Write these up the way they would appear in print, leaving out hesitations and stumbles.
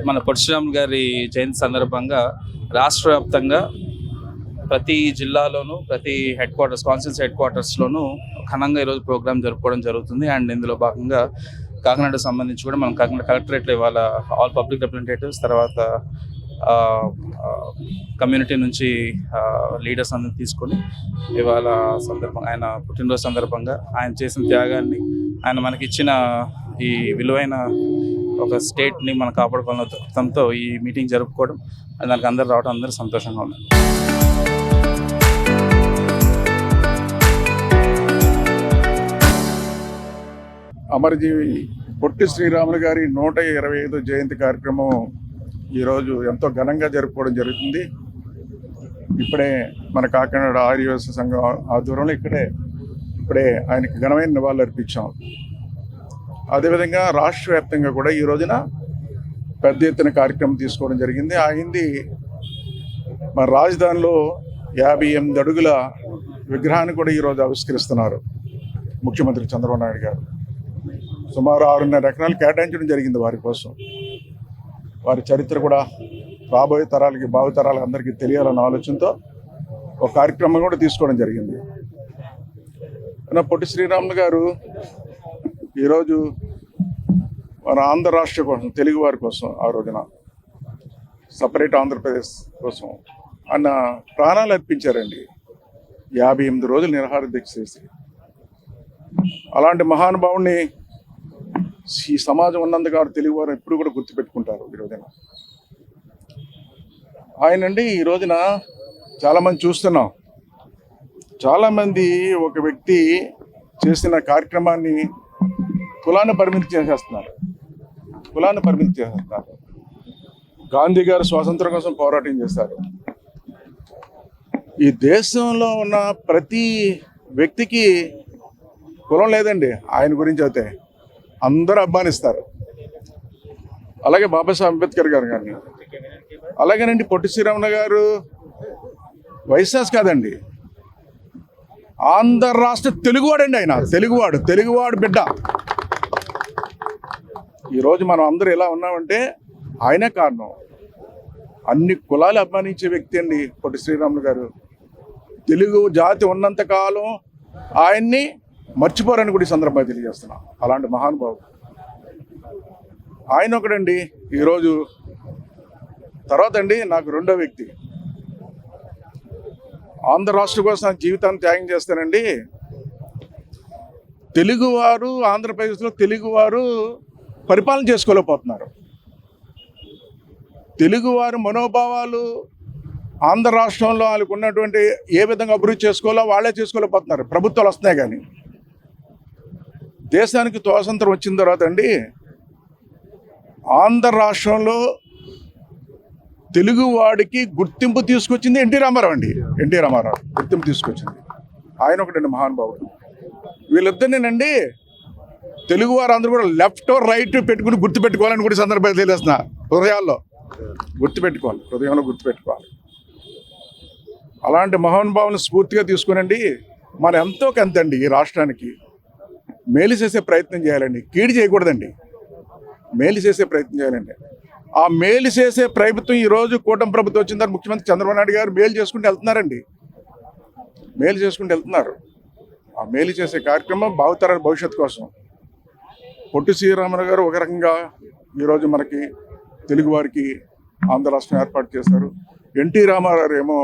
మన పొట్టి శ్రీరాములు గారి జయంతి సందర్భంగా రాష్ట్ర వ్యాప్తంగా ప్రతి జిల్లాలోనూ ప్రతి కాన్స్టిట్యూన్సీ హెడ్ క్వార్టర్స్లోనూ ఘనంగా ఈరోజు ప్రోగ్రామ్ జరుపుకోవడం జరుగుతుంది. అండ్ ఇందులో భాగంగా కాకినాడకు సంబంధించి కూడా మనం కాకినాడ కలెక్టరేట్లో ఇవాళ ఆల్ పబ్లిక్ రిప్రజెంటేటివ్స్, తర్వాత కమ్యూనిటీ నుంచి లీడర్స్ అందరిని తీసుకొని ఇవాళ సందర్భంగా ఆయన పుట్టినరోజు సందర్భంగా ఆయన చేసిన త్యాగాన్ని, ఆయన మనకిచ్చిన ఈ విలువైన ఒక స్టేట్ని మనం కాపాడుకోవాలన్న దృక్పథంతో ఈ మీటింగ్ జరుపుకోవడం, దానికి అందరు రావడం అందరూ సంతోషంగా ఉన్నారు. అమరజీవి పొట్టి శ్రీరాములు గారి 125వ జయంతి కార్యక్రమం ఈరోజు ఎంతో ఘనంగా జరుపుకోవడం జరుగుతుంది. ఇప్పుడే మన కాకినాడ ఆర్యవైశ్య సంఘం ఆధ్వర్యంలో ఇప్పుడే ఆయనకి ఘనమైన నివాళులు అర్పించాం. అదేవిధంగా రాష్ట్ర వ్యాప్తంగా కూడా ఈ రోజున పెద్ద ఎత్తున కార్యక్రమం తీసుకోవడం జరిగింది. అయింది మన రాజధానిలో 58 అడుగుల విగ్రహాన్ని కూడా ఈరోజు ఆవిష్కరిస్తున్నారు ముఖ్యమంత్రి చంద్రబాబు నాయుడు గారు. సుమారు 6.5 ఎకరాలు కేటాయించడం జరిగింది వారి కోసం. వారి చరిత్ర కూడా రాబోయే తరాలకి, భావితరాలకు అందరికీ తెలియాలన్న ఆలోచనతో ఒక కార్యక్రమం కూడా తీసుకోవడం జరిగింది. పొట్టి శ్రీరాములు గారు ఈరోజు మన ఆంధ్ర రాష్ట్ర కోసం, తెలుగు వారి కోసం, ఆ రోజున సపరేట్ ఆంధ్రప్రదేశ్ కోసం ఆయన ప్రాణాలు అర్పించారండి. 58 రోజులు నిరాహార దీక్ష చేసి. అలాంటి మహానుభావుని ఈ సమాజం ఉన్నందుకు తెలుగువారు ఎప్పుడు కూడా గుర్తుపెట్టుకుంటారు. ఈ రోజున ఆయనండి ఈ రోజున చాలామంది చూస్తున్నాం, చాలామంది ఒక వ్యక్తి చేసిన కార్యక్రమాన్ని కులాన్ని పరిమితి చేసేస్తున్నారు. గాంధీ గారు స్వాతంత్రం కోసం పోరాటం చేశారు. ఈ దేశంలో ఉన్న ప్రతి వ్యక్తికి కులం లేదండి. ఆయన గురించి అయితే అందరూ అభిమానిస్తారు. అలాగే బాబాసాహెబ్ అంబేద్కర్ గారు కానీ, అలాగేనండి పొట్టి శ్రీరాములు గారు వైశ్యాస్ కాదండి, ఆంధ్ర రాష్ట్ర తెలుగువాడండి. ఆయన తెలుగువాడు బిడ్డ. ఈరోజు మనం అందరూ ఎలా ఉన్నామంటే ఆయనే కారణం. అన్ని కులాలు అభిమానించే వ్యక్తి అండి పొట్టి శ్రీరాములు గారు. తెలుగు జాతి ఉన్నంతకాలం ఆయన్ని మర్చిపోరని కూడా ఈ సందర్భంగా తెలియజేస్తున్నాం. అలాంటి మహానుభావుడు ఆయన ఒకడండి. ఈరోజు తర్వాత అండి నాకు రెండో వ్యక్తి, ఆంధ్ర రాష్ట్ర కోసం జీవితాన్ని త్యాగం చేస్తానండి. తెలుగువారు ఆంధ్రప్రదేశ్లో తెలుగువారు పరిపాలన చేసుకోలేకపోతున్నారు. తెలుగువారు మనోభావాలు ఆంధ్ర రాష్ట్రంలో వాళ్ళకు ఉన్నటువంటి ఏ విధంగా అభివృద్ధి చేసుకోవాలో వాళ్ళే చేసుకోలేకపోతున్నారు. ప్రభుత్వాలు వస్తున్నాయి కానీ. దేశానికి స్వాతంత్రం వచ్చిన తర్వాత అండి ఆంధ్ర రాష్ట్రంలో తెలుగువాడికి గుర్తింపు తీసుకొచ్చింది ఎన్టీ రామారావు అండి. ఎన్టీ రామారావు గుర్తింపు తీసుకొచ్చింది. ఆయన ఒకటండి మహానుభావుడు. వీళ్ళిద్దరినేనండి తెలుగువారు అందరూ కూడా లెఫ్ట్ రైట్ పెట్టుకుని గుర్తుపెట్టుకోవాలని కూడా సందర్భంగా తెలియస్తున్నా. హృదయంలో గుర్తుపెట్టుకోవాలి. అలాంటి మహానుభావులను స్ఫూర్తిగా తీసుకునండి మనం ఎంతో కొంతండి ఈ రాష్ట్రానికి మేలు చేసే ప్రయత్నం చేయాలండి. కీడు చేయకూడదండి, మేలు చేసే ప్రయత్నం చేయాలండి. ఆ మేలు చేసే ప్రభుత్వం ఈరోజు కూటమి ప్రభుత్వం వచ్చిన తర్వాత ముఖ్యమంత్రి చంద్రబాబు నాయుడు గారు మేలు చేసుకుంటూ వెళ్తున్నారండి. ఆ మేలు చేసే కార్యక్రమం భావితరాల భవిష్యత్తు కోసం. పొట్టి శ్రీరాములు గారు ఒక రకంగా ఈరోజు మనకి తెలుగువారికి ఆంధ్ర రాష్ట్రం ఏర్పాటు చేశారు. ఎన్టీ రామారావు ఏమో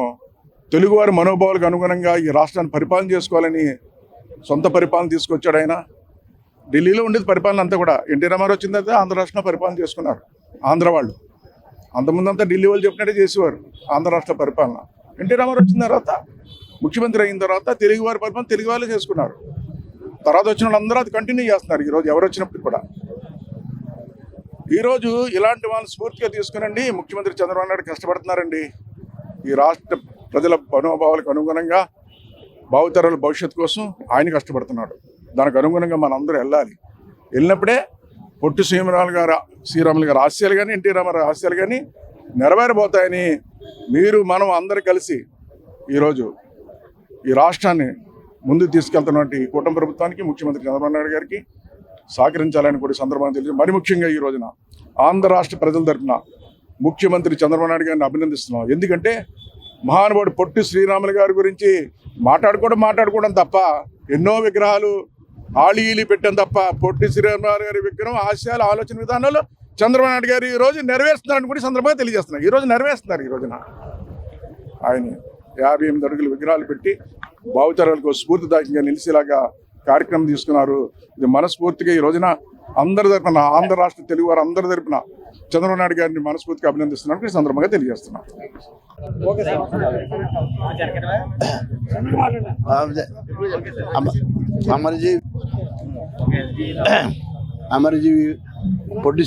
తెలుగువారి మనోభావాలకు అనుగుణంగా ఈ రాష్ట్రాన్ని పరిపాలన చేసుకోవాలని సొంత పరిపాలన తీసుకొచ్చాడు. ఆయన ఢిల్లీలో ఉండేది పరిపాలన అంతా కూడా. ఎన్టీ రామారావు వచ్చిన తర్వాత ఆంధ్ర రాష్ట్రంలో పరిపాలన చేసుకున్నారు ఆంధ్ర వాళ్ళు. అంతకుముందంతా ఢిల్లీ వాళ్ళు చెప్పినట్టే చేసేవారు ఆంధ్ర రాష్ట్ర పరిపాలన. ఎన్టీ రామారావు వచ్చిన తర్వాత ముఖ్యమంత్రి అయిన తర్వాత తెలుగువారి పరిపాలన తెలుగు వాళ్ళే చేసుకున్నారు. తర్వాత వచ్చిన వాళ్ళందరూ అది కంటిన్యూ చేస్తున్నారు. ఈరోజు ఎవరు వచ్చినప్పుడు కూడా ఈరోజు ఇలాంటి వాళ్ళని స్ఫూర్తిగా తీసుకునండి ముఖ్యమంత్రి చంద్రబాబు నాయుడు కష్టపడుతున్నారండి. ఈ రాష్ట్ర ప్రజల మనోభావాలకు అనుగుణంగా భావితరాల భవిష్యత్తు కోసం ఆయన కష్టపడుతున్నాడు. దానికి అనుగుణంగా మనందరూ వెళ్ళినప్పుడే పొట్టి శ్రీరాములు గారు ఆశయాలు కానీ ఎన్టీ రామారావు ఆశయాలు కానీ నెరవేరబోతాయని మనం అందరూ కలిసి ఈరోజు ఈ రాష్ట్రాన్ని ముందుకు తీసుకెళ్తున్నటువంటి కూటమి ప్రభుత్వానికి, ముఖ్యమంత్రి చంద్రబాబు నాయుడు గారికి, సహకరించాలని కూడా ఈ సందర్భంగా తెలియదు. మరి ముఖ్యంగా ఈ రోజున ఆంధ్ర రాష్ట్ర ప్రజల తరపున ముఖ్యమంత్రి చంద్రబాబు నాయుడు గారిని అభినందిస్తున్నాం. ఎందుకంటే మహానుభావుడు పొట్టి శ్రీరాములు గారి గురించి మాట్లాడుకోవడం తప్ప, ఎన్నో విగ్రహాలు ఆళీలు పెట్టాం తప్ప, పొట్టి శ్రీరాములు గారి విగ్రహం ఆశయాలు ఆలోచన విధానాలు చంద్రబాబు నాయుడు గారు ఈ రోజు నెరవేరుస్తున్నారని కూడా ఈ సందర్భంగా తెలియజేస్తున్నారు. ఈ రోజు నెరవేరుస్తున్నారు. ఈ రోజున ఆయన 58 అడుగుల విగ్రహాలు పెట్టి భావితరాలకు స్ఫూర్తిదాయకంగా నిలిచేలాగా కార్యక్రమం తీసుకున్నారు. ఇది మనస్ఫూర్తిగా ఈ రోజున అందరి తరపున, ఆంధ్ర రాష్ట్ర తెలుగు వారు అందరి తరపున చంద్రబాబు నాయుడు గారిని మనస్ఫూర్తిగా అభినందిస్తున్నాను ఈ సందర్భంగా తెలియజేస్తున్నాం. అమరజీవి పొట్టి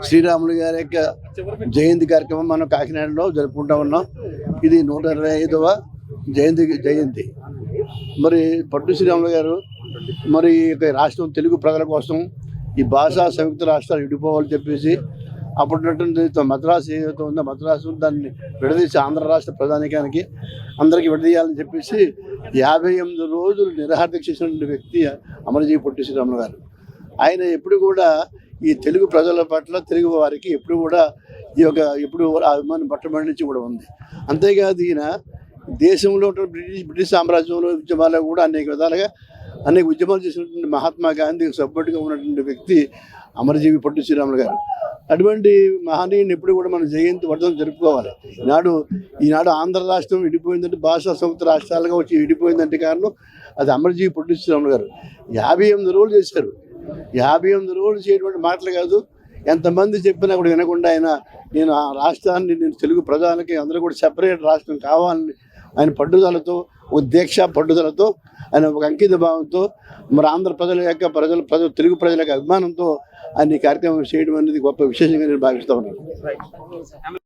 శ్రీరాములు గారి యొక్క జయంతి కార్యక్రమం మనం కాకినాడలో జరుపుకుంటా ఉన్నాం. ఇది 125వ జయంతి. మరి పొట్టి శ్రీరాములు గారు మరి రాష్ట్రం తెలుగు ప్రజల కోసం ఈ భాషా సంయుక్త రాష్ట్రాలు విడిపోవాలని చెప్పేసి అప్పుడున్నటువంటి మద్రాసు ఏదైతే ఉందో మద్రాసు దాన్ని విడదీసి ఆంధ్ర రాష్ట్ర ప్రధానికానికి అందరికీ విడదీయాలని చెప్పేసి 58 రోజులు నిరాహార చేసినటువంటి వ్యక్తి అమరజీవి పొట్టి శ్రీరాములు గారు. ఆయన ఎప్పుడు కూడా ఈ తెలుగు ప్రజల పట్ల, తెలుగు వారికి ఎప్పుడు కూడా ఎప్పుడు అభిమానం పట్టబడి నుంచి కూడా ఉంది. అంతేకాదు ఈయన దేశంలో బ్రిటిష్ సామ్రాజ్యంలో ఉద్యమాల్లో కూడా అనేక విధాలుగా అనేక ఉద్యమాలు చేసినటువంటి మహాత్మా గాంధీ సపోర్ట్గా ఉన్నటువంటి వ్యక్తి అమరజీవి పొట్టి శ్రీరాములు గారు. అటువంటి మహనీయుని ఎప్పుడు కూడా మనం జయంతి వర్ధనం జరుపుకోవాలి. ఈనాడు ఆంధ్ర రాష్ట్రం విడిపోయిందంటే భాషా సంయుక్త రాష్ట్రాలుగా వచ్చి విడిపోయిందంటే కారణం అది అమరజీవి పొట్టి శ్రీరాములు గారు. 58 రోజులు చేశారు. 58 రోజులు చేయటువంటి మాటలు కాదు, ఎంతమంది చెప్పినా కూడా వినకుండా నేను ఆ రాష్ట్రాన్ని, నేను తెలుగు ప్రజలకి అందరూ కూడా సెపరేట్ రాష్ట్రం కావాలని ఆయన పట్టుదలతో, ఒక దీక్ష పట్టుదలతో, ఆయన ఒక అంకిత భావంతో, మరి ఆంధ్ర ప్రజల యొక్క తెలుగు ప్రజల యొక్క అభిమానంతో ఆయన ఈ కార్యక్రమం చేయడం అనేది గొప్ప విశేషంగా నేను భావిస్తూ ఉన్నాను.